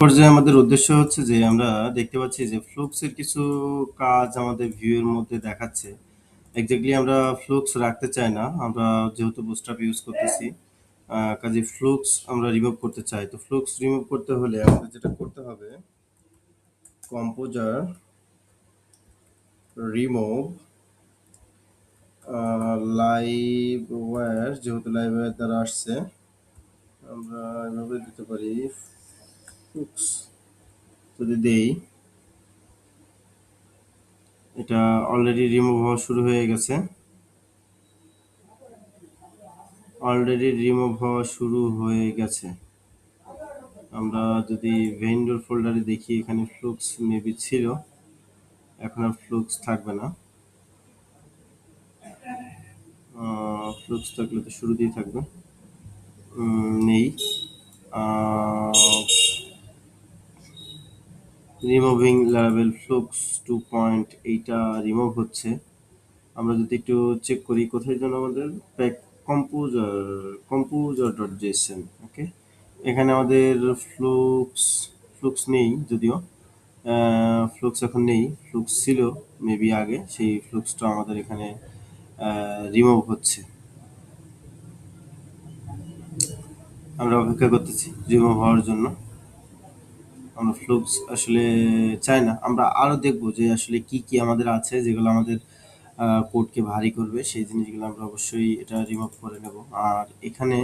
পর্যায়ে আমাদের উদ্দেশ্য হচ্ছে যে আমরা দেখতে পাচ্ছি যে ফ্লুক্সের কিছু কাজ আমাদের ভিউ এর মধ্যে দেখাচ্ছে। এক্সাক্টলি আমরা ফ্লুক্স রাখতে চাই না। আমরা যেহেতু বুটস্ট্র্যাপ ইউজ করতেছি, কাজেই ফ্লুক্স আমরা রিমুভ করতে চাই। তো ফ্লুক্স রিমুভ করতে হলে আমাদের যেটা করতে হবে, কম্পোজার রিমুভ লাইভ ওয়্যার, যেহেতু লাইভ ওয়্যার দ্বারা আসছে আমরা এভাবে দিতে পারি। ফ্লুক্স যদি দেই, এটা অলরেডি রিমুভ হওয়া শুরু হয়ে গেছে। আমরা যদি ভেন্ডর ফোল্ডারে দেখি, এখানে ফ্লুক্স মেবি ছিল, এখন আর ফ্লুক্স থাকবে না। ফ্লুক্স থাকলে তো শুরুতেই থাকবে, নেই। রিমুভিং লেভেল ফ্লুক্স 2 এইটা রিমুভ হচ্ছে। আমরা যদি একটু চেক করি কোথায় যেন আমাদের pack composer composer dot JSON, okay, এখানে আমাদের ফ্লুক্স ফ্লুক্স নেই যদিও। ফ্লুক্স এখন নেই, ফ্লুক্স ছিল মেবি আগে, সেই ফ্লুক্সটা আমাদের এখানে রিমুভ হচ্ছে। আমরা অপেক্ষা করতেছি রিমুভ হওয়ার জন্য। আমরা ফ্লুক্স আসলে চাই না। আমরা আরও দেখব যে আসলে কি কি আমাদের আছে যেগুলো আমাদের কোডকে ভারী করবে, সেই জিনিসগুলো আমরা অবশ্যই এটা রিমুভ করে নেব। আর এখানে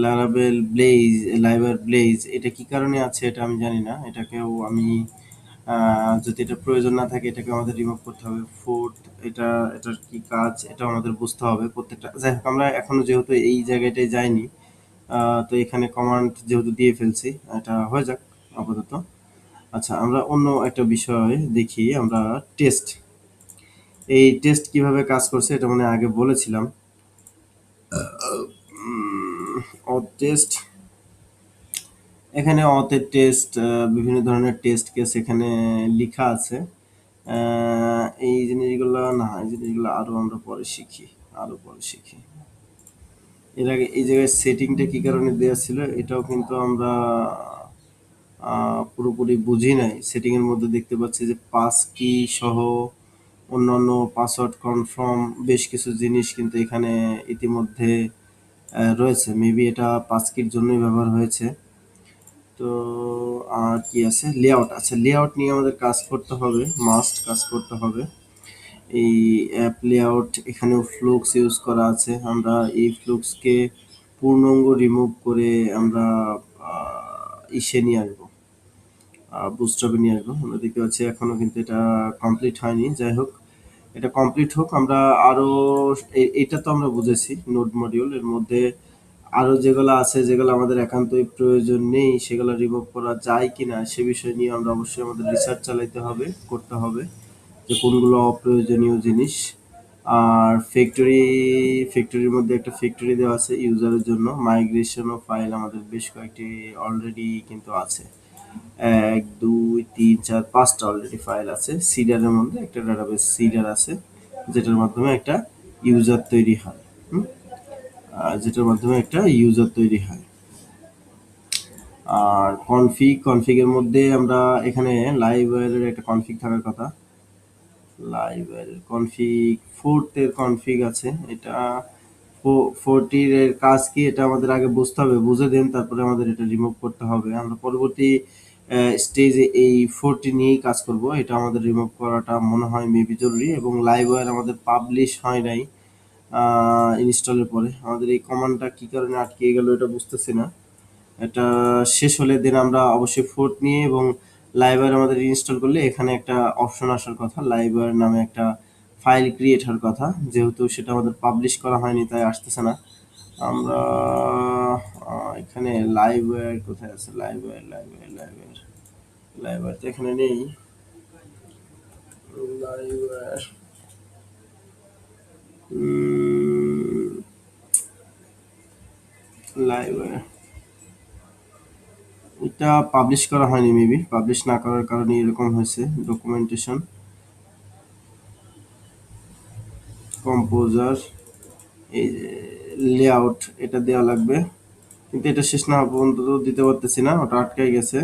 লারাবেল ব্লেজ, লাইভার ব্লেজ, এটা কি কারণে আছে এটা আমি জানি না। এটাকেও আমি যদি এটা প্রয়োজন না থাকে এটাকে আমাদের রিমুভ করতে হবে। ফোর্থ, এটার কি কাজ এটা আমাদের বুঝতে হবে প্রত্যেকটা। যাই হোক, আমরা এখনো যেহেতু এই জায়গাটায় যাইনি, তো এখানে কমান্ড যেহেতু দিয়ে ফেলছি, এটা হয়ে যাক আপাতত। আচ্ছা, আমরা অন্য একটা বিষয় দেখি। আমরা টেস্ট, এই টেস্ট কিভাবে কাজ করছে এটা মানে আগে বলেছিলাম। টেস্ট, এখানে অথের টেস্ট, বিভিন্ন ধরনের টেস্ট কেস এখানে লেখা আছে। এই জিনিসগুলো না, এই জিনিসগুলো আরো আমরা পরে শিখি। এর আগে এই জায়গায় সেটিংটা কি কারণে দেওয়া ছিল এটাও কিন্তু আমরা পুরোপুরি বুঝি নাই। সেটিং এর মধ্যে দেখতে পাচ্ছি যে পাস কি সহ অন্যান্য পাসওয়ার্ড কনফার্ম বেশ কিছু জিনিস কিন্তু এখানে ইতিমধ্যে রয়েছে। মেবি এটা পাস কির জন্যই ব্যবহার হয়েছে। তো আর কি আছে, লেআউট আছে। লেআউট নিয়ে আমাদের কাজ করতে হবে, মাস্ট কাজ করতে হবে। এই অ্যাপ লেআউট, এখানেও ফ্লুক্স ইউজ করা আছে। আমরা এই ফ্লুক্সকে পূর্ণাঙ্গ রিমুভ করে আমরা ইসে নিয়ে আসবো, বুস্টআপে নিয়ে আসবো। আমরা দেখতে পাচ্ছি এখনো কিন্তু এটা কমপ্লিট হয়নি। যাই হোক, এটা কমপ্লিট হোক। আমরা আরো এটা তো আমরা বুঝেছি নোড মডিউল, এর মধ্যে আরো যেগুলো আছে যেগুলো আমাদের একান্তই প্রয়োজন নেই সেগুলো রিমুভ করা যায় কিনা সে বিষয় নিয়ে আমরা অবশ্যই আমাদের রিসার্চ চালাইতে হবে, করতে হবে যে কোনগুলো অপ্রয়োজনীয় জিনিস। আর ফ্যাক্টরির মধ্যে একটা ফ্যাক্টরি দেওয়া আছে ইউজারের জন্য। মাইগ্রেশন ও ফাইল আমাদের বেশ কয়েকটি অলরেডি কিন্তু আছে, 1 2 3 4 5টা অলরেডি ফাইল আছে। সিডারের মধ্যে একটা ডাটাবেস সিডার আছে, যেটার মাধ্যমে একটা ইউজার তৈরি হয়। আর কনফিগের মধ্যে আমরা এখানে লাইব্রেরির একটা কনফিগ থাকার কথা। লাইব্রেরির কনফিগ, ফোর্থের কনফিগ আছে। এটা ফোরটির এর কাজ কি এটা আমাদের আগে বুঝতে হবে, বুঝে দেন তারপরে আমাদের এটা রিমুভ করতে হবে। আমরা পরবর্তী স্টেজে এই ফোরটি নিয়েই কাজ করব। এটা আমাদের রিমুভ করাটা মনে হয় মেবি জরুরি। এবং লাইব্রেরি আমাদের পাবলিশ হয় নাই ইনস্টলের পরে। আমাদের এই কমান্ডটা কি কারণে আটকে গেল এটা বুঝতেছি না। এটা শেষ হলে দেন আমরা অবশ্যই ফোর্থ নিয়ে এবং লাইব্রেরি আমাদের ইনস্টল করলে এখানে একটা অপশন আসার কথা, লাইব্রেরি নামে একটা ফাইল ক্রিয়েট হওয়ার কথা। যেহেতু সেটা আমাদের পাবলিশ করা হয়নি তাই আসতেছে না। আমরা এখানে লাইব্রেরি কোথায় আছে, লাইব্রেরি তো এখানে নেই। লাইব্রেরি এটা পাবলিশ করা হয়নি, মেবি পাবলিশ না করার কারণে এরকম হয়েছে। ডকুমেন্টেশন, কম্পোজার, এই লেআউট, এটা দেওয়া লাগবে। কিন্তু এটা শেষ না হওয়া পর্যন্ত তো দিতে পারতেছি না, ওটা আটকাই গেছে।